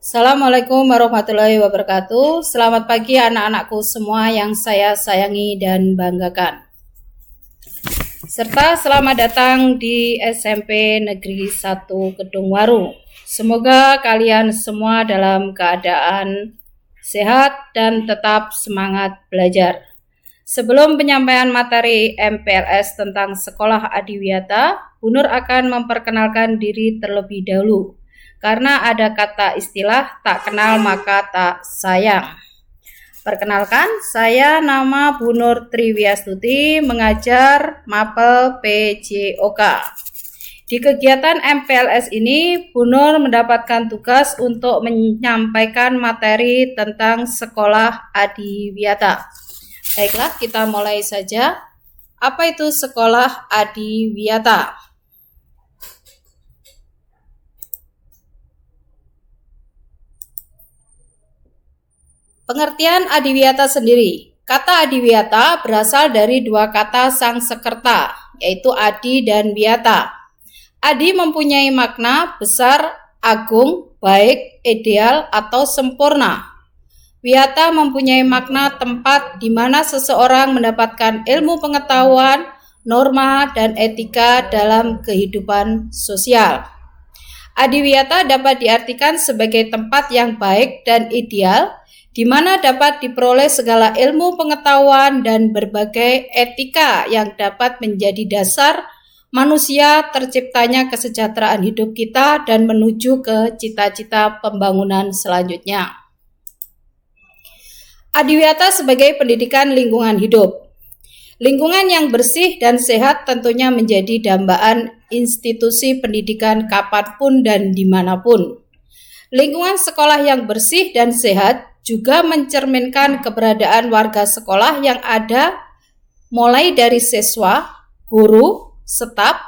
Assalamualaikum warahmatullahi wabarakatuh. Selamat pagi anak-anakku semua yang saya sayangi dan banggakan. Serta selamat datang di SMP Negeri 1 Kedungwaru. Semoga kalian semua dalam keadaan sehat dan tetap semangat belajar. Sebelum penyampaian materi MPLS tentang Sekolah Adiwiyata, Bu Nur akan memperkenalkan diri terlebih dahulu. Karena ada kata istilah tak kenal maka tak sayang. Perkenalkan, saya nama Bu Nur Triwiastuti, mengajar Mapel PJOK. Di kegiatan MPLS ini, Bu Nur mendapatkan tugas untuk menyampaikan materi tentang Sekolah Adiwiyata. Baiklah, kita mulai saja. Apa itu Sekolah Adiwiyata? Pengertian Adiwiyata sendiri. Kata Adiwiyata berasal dari dua kata Sangsekerta, yaitu Adi dan Wiyata. Adi mempunyai makna besar, agung, baik, ideal, atau sempurna. Wiyata mempunyai makna tempat di mana seseorang mendapatkan ilmu pengetahuan, norma, dan etika dalam kehidupan sosial. Adiwiyata dapat diartikan sebagai tempat yang baik dan ideal, di mana dapat diperoleh segala ilmu pengetahuan dan berbagai etika yang dapat menjadi dasar manusia terciptanya kesejahteraan hidup kita dan menuju ke cita-cita pembangunan selanjutnya. Adiwiyata sebagai pendidikan lingkungan hidup. Lingkungan yang bersih dan sehat tentunya menjadi dambaan institusi pendidikan kapanpun dan dimanapun. Lingkungan sekolah yang bersih dan sehat juga mencerminkan keberadaan warga sekolah yang ada mulai dari siswa, guru, staf,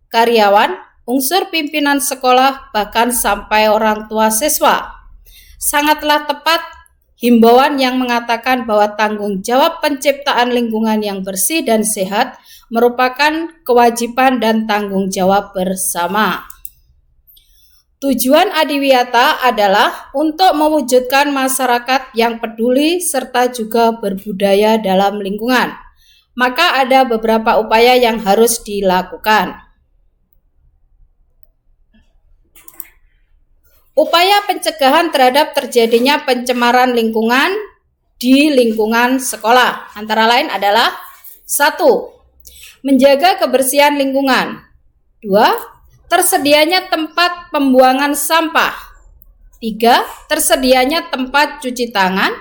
karyawan, unsur pimpinan sekolah, bahkan sampai orang tua siswa. Sangatlah tepat himbauan yang mengatakan bahwa tanggung jawab penciptaan lingkungan yang bersih dan sehat merupakan kewajiban dan tanggung jawab bersama. Tujuan Adiwiyata adalah untuk mewujudkan masyarakat yang peduli serta juga berbudaya dalam lingkungan. Maka ada beberapa upaya yang harus dilakukan. Upaya pencegahan terhadap terjadinya pencemaran lingkungan di lingkungan sekolah antara lain adalah 1. Menjaga kebersihan lingkungan. 2. Tersedianya tempat pembuangan sampah. 3. Tersedianya tempat cuci tangan.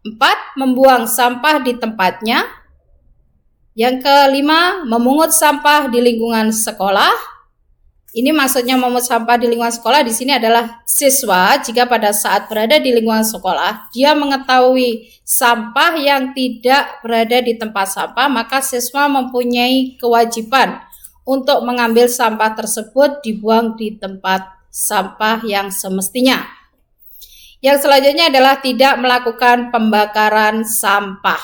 4. Membuang sampah di tempatnya. Yang kelima, memungut sampah di lingkungan sekolah. Ini maksudnya memungut sampah di lingkungan sekolah di sini adalah siswa jika pada saat berada di lingkungan sekolah, dia mengetahui sampah yang tidak berada di tempat sampah, maka siswa mempunyai kewajiban untuk mengambil sampah tersebut dibuang di tempat sampah yang semestinya. Yang selanjutnya adalah tidak melakukan pembakaran sampah.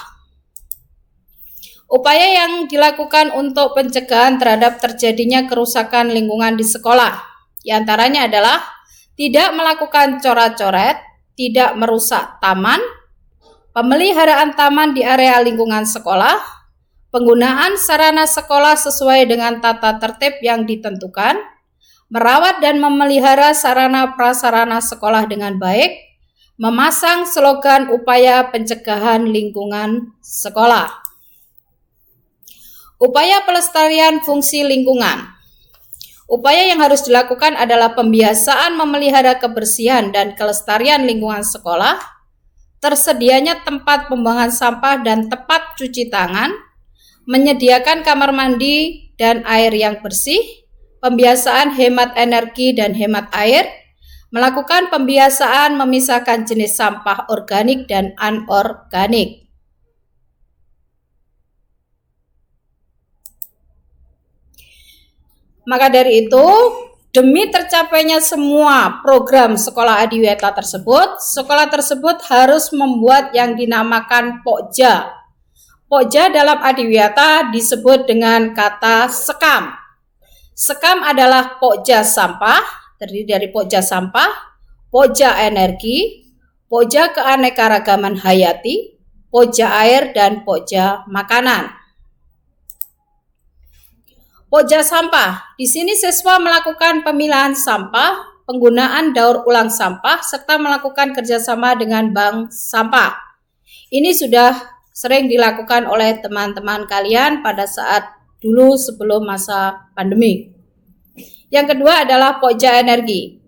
Upaya yang dilakukan untuk pencegahan terhadap terjadinya kerusakan lingkungan di sekolah, di antaranya adalah tidak melakukan coret-coret, tidak merusak taman, pemeliharaan taman di area lingkungan sekolah, penggunaan sarana sekolah sesuai dengan tata tertib yang ditentukan, merawat dan memelihara sarana prasarana sekolah dengan baik, memasang slogan upaya pencegahan lingkungan sekolah. Upaya pelestarian fungsi lingkungan. Upaya yang harus dilakukan adalah pembiasaan memelihara kebersihan dan kelestarian lingkungan sekolah, tersedianya tempat pembuangan sampah dan tempat cuci tangan, menyediakan kamar mandi dan air yang bersih, pembiasaan hemat energi dan hemat air, melakukan pembiasaan memisahkan jenis sampah organik dan anorganik. Maka dari itu, demi tercapainya semua program sekolah Adiwiyata tersebut, sekolah tersebut harus membuat yang dinamakan Pokja. Pokja dalam Adiwiyata disebut dengan kata sekam. Sekam adalah pokja sampah, terdiri dari pokja sampah, poja energi, poja keanekaragaman hayati, poja air, dan poja makanan. Poja sampah. Di sini siswa melakukan pemilahan sampah, penggunaan daur ulang sampah, serta melakukan kerjasama dengan bank sampah. Ini sudah sering dilakukan oleh teman-teman kalian pada saat dulu sebelum masa pandemi. Yang kedua adalah poja energi.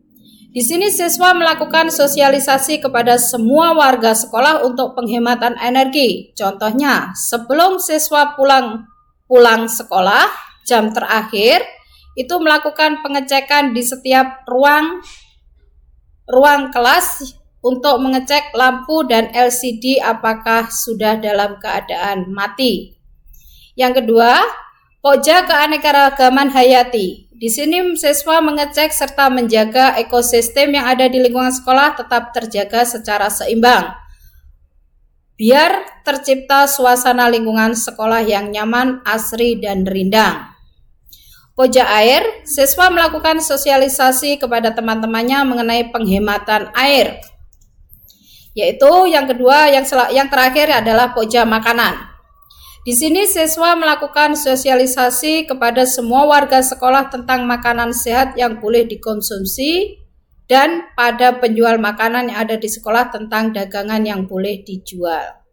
Di sini siswa melakukan sosialisasi kepada semua warga sekolah untuk penghematan energi. Contohnya, sebelum siswa pulang sekolah, jam terakhir itu melakukan pengecekan di setiap ruang kelas untuk mengecek lampu dan LCD apakah sudah dalam keadaan mati. Yang kedua, poja keanekaragaman hayati. Di sini siswa mengecek serta menjaga ekosistem yang ada di lingkungan sekolah tetap terjaga secara seimbang, biar tercipta suasana lingkungan sekolah yang nyaman, asri, dan rindang. Poja air, siswa melakukan sosialisasi kepada teman-temannya mengenai penghematan air. Yaitu yang kedua, yang terakhir adalah poja makanan. Di sini siswa melakukan sosialisasi kepada semua warga sekolah tentang makanan sehat yang boleh dikonsumsi dan pada penjual makanan yang ada di sekolah tentang dagangan yang boleh dijual.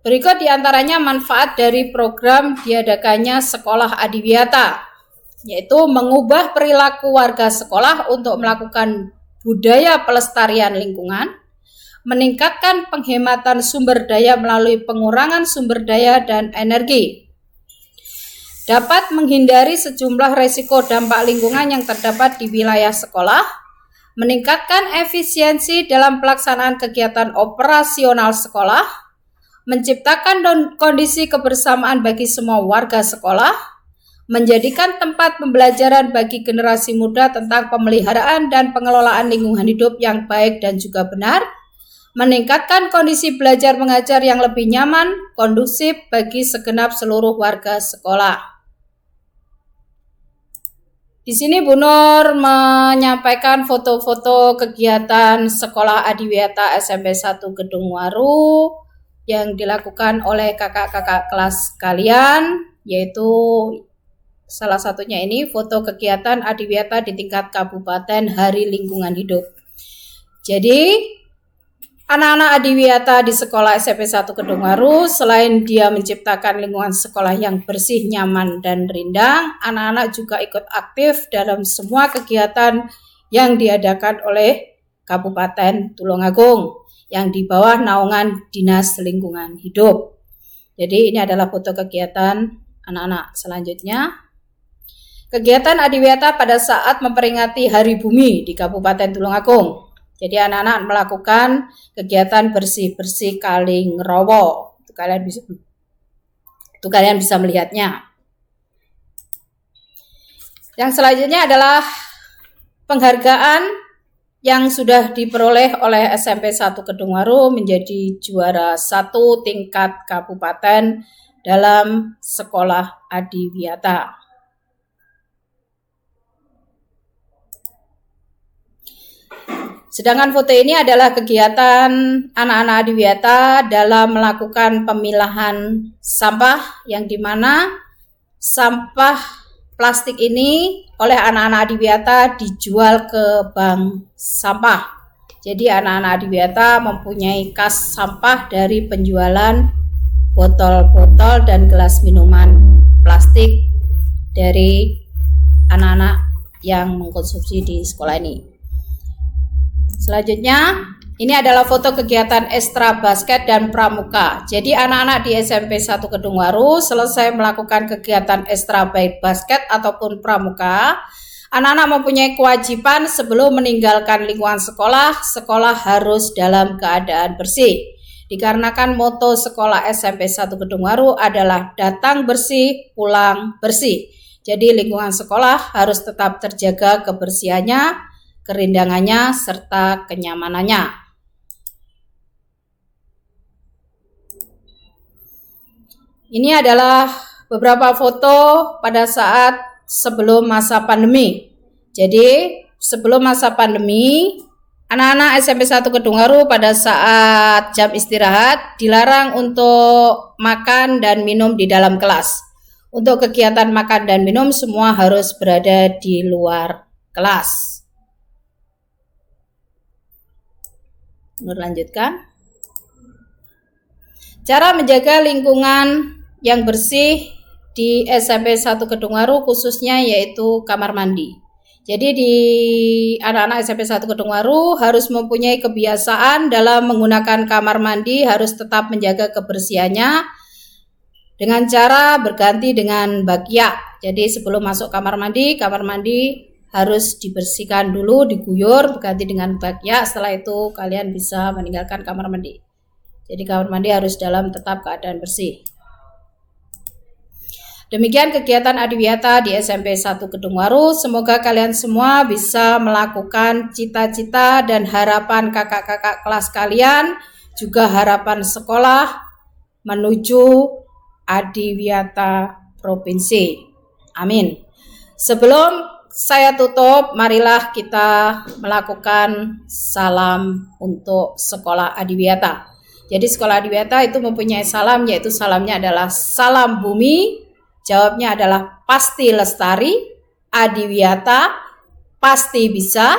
Berikut diantaranya manfaat dari program diadakannya Sekolah Adiwiyata, yaitu mengubah perilaku warga sekolah untuk melakukan budaya pelestarian lingkungan, meningkatkan penghematan sumber daya melalui pengurangan sumber daya dan energi, dapat menghindari sejumlah risiko dampak lingkungan yang terdapat di wilayah sekolah, meningkatkan efisiensi dalam pelaksanaan kegiatan operasional sekolah, menciptakan kondisi kebersamaan bagi semua warga sekolah, menjadikan tempat pembelajaran bagi generasi muda tentang pemeliharaan dan pengelolaan lingkungan hidup yang baik dan juga benar, meningkatkan kondisi belajar mengajar yang lebih nyaman, kondusif bagi segenap seluruh warga sekolah. Di sini Bu Nur menyampaikan foto-foto kegiatan Sekolah Adiwiyata SMP 1 Gedung Waru yang dilakukan oleh kakak-kakak kelas kalian, yaitu salah satunya ini foto kegiatan Adiwiyata di tingkat kabupaten Hari Lingkungan Hidup. Jadi anak-anak Adiwiyata di sekolah SMP 1 Gedung Waru, selain dia menciptakan lingkungan sekolah yang bersih, nyaman, dan rindang, anak-anak juga ikut aktif dalam semua kegiatan yang diadakan oleh Kabupaten Tulungagung yang di bawah naungan Dinas Lingkungan Hidup. Jadi ini adalah foto kegiatan anak-anak. Selanjutnya, kegiatan Adiwiyata pada saat memperingati Hari Bumi di Kabupaten Tulungagung. Jadi anak-anak melakukan kegiatan bersih-bersih Kali Ngerowo. Itu kalian bisa melihatnya. Yang selanjutnya adalah penghargaan yang sudah diperoleh oleh SMP 1 Gedung Waru menjadi juara 1 tingkat kabupaten dalam Sekolah Adiwiyata. Sedangkan foto ini adalah kegiatan anak-anak Adiwiyata dalam melakukan pemilahan sampah, yang dimana sampah plastik ini oleh anak-anak Adiwiyata dijual ke bank sampah. Jadi anak-anak Adiwiyata mempunyai kas sampah dari penjualan botol-botol dan gelas minuman plastik dari anak-anak yang mengkonsumsi di sekolah ini. Selanjutnya, ini adalah foto kegiatan ekstra basket dan pramuka. Jadi anak-anak di SMP 1 Gedung Waru selesai melakukan kegiatan ekstra baik basket ataupun pramuka. Anak-anak mempunyai kewajiban sebelum meninggalkan lingkungan sekolah, sekolah harus dalam keadaan bersih. Dikarenakan moto sekolah SMP 1 Gedung Waru adalah datang bersih, pulang bersih. Jadi lingkungan sekolah harus tetap terjaga kebersihannya, kerindangannya, serta kenyamanannya. Ini adalah beberapa foto pada saat sebelum masa pandemi. Jadi sebelum masa pandemi, anak-anak SMP 1 Kedungwaru pada saat jam istirahat dilarang untuk makan dan minum di dalam kelas. Untuk kegiatan makan dan minum semua harus berada di luar kelas. Nur lanjutkan. Cara menjaga lingkungan yang bersih di SMP 1 Kedungwaru khususnya yaitu kamar mandi. Jadi di anak-anak SMP 1 Kedungwaru harus mempunyai kebiasaan dalam menggunakan kamar mandi, harus tetap menjaga kebersihannya dengan cara berganti dengan bakyak. Jadi sebelum masuk kamar mandi harus dibersihkan dulu, diguyur, berganti dengan bakyak. Setelah itu kalian bisa meninggalkan kamar mandi. Jadi kamar mandi harus dalam tetap keadaan bersih. Demikian kegiatan Adiwiyata di SMP 1 Kedungwaru. Semoga kalian semua bisa melakukan cita-cita dan harapan kakak-kakak kelas kalian, juga harapan sekolah menuju Adiwiyata Provinsi. Amin. Sebelum saya tutup, marilah kita melakukan salam untuk sekolah Adiwiyata. Jadi sekolah Adiwiyata itu mempunyai salam, yaitu salamnya adalah salam bumi. Jawabnya adalah pasti lestari, Adiwiyata pasti bisa,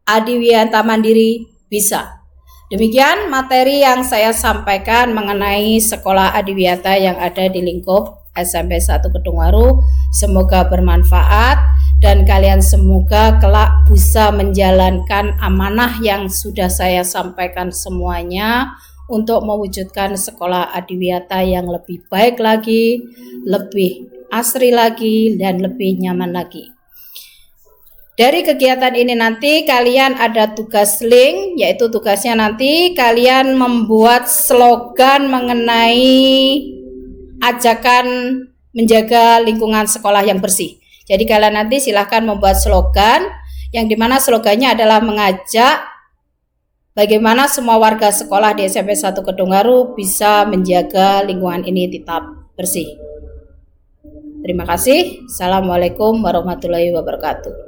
Adiwiyata mandiri bisa. Demikian materi yang saya sampaikan mengenai sekolah Adiwiyata yang ada di lingkup SMP 1 Kedungwaru. Semoga bermanfaat dan kalian semoga kelak bisa menjalankan amanah yang sudah saya sampaikan semuanya untuk mewujudkan sekolah Adiwiyata yang lebih baik lagi, lebih asri lagi, dan lebih nyaman lagi. Dari kegiatan ini nanti kalian ada tugas link, yaitu tugasnya nanti kalian membuat slogan mengenai ajakan menjaga lingkungan sekolah yang bersih. Jadi kalian nanti silahkan membuat slogan, yang dimana slogannya adalah mengajak bagaimana semua warga sekolah di SMP 1 Kedungwaru bisa menjaga lingkungan ini tetap bersih. Terima kasih. Assalamualaikum warahmatullahi wabarakatuh.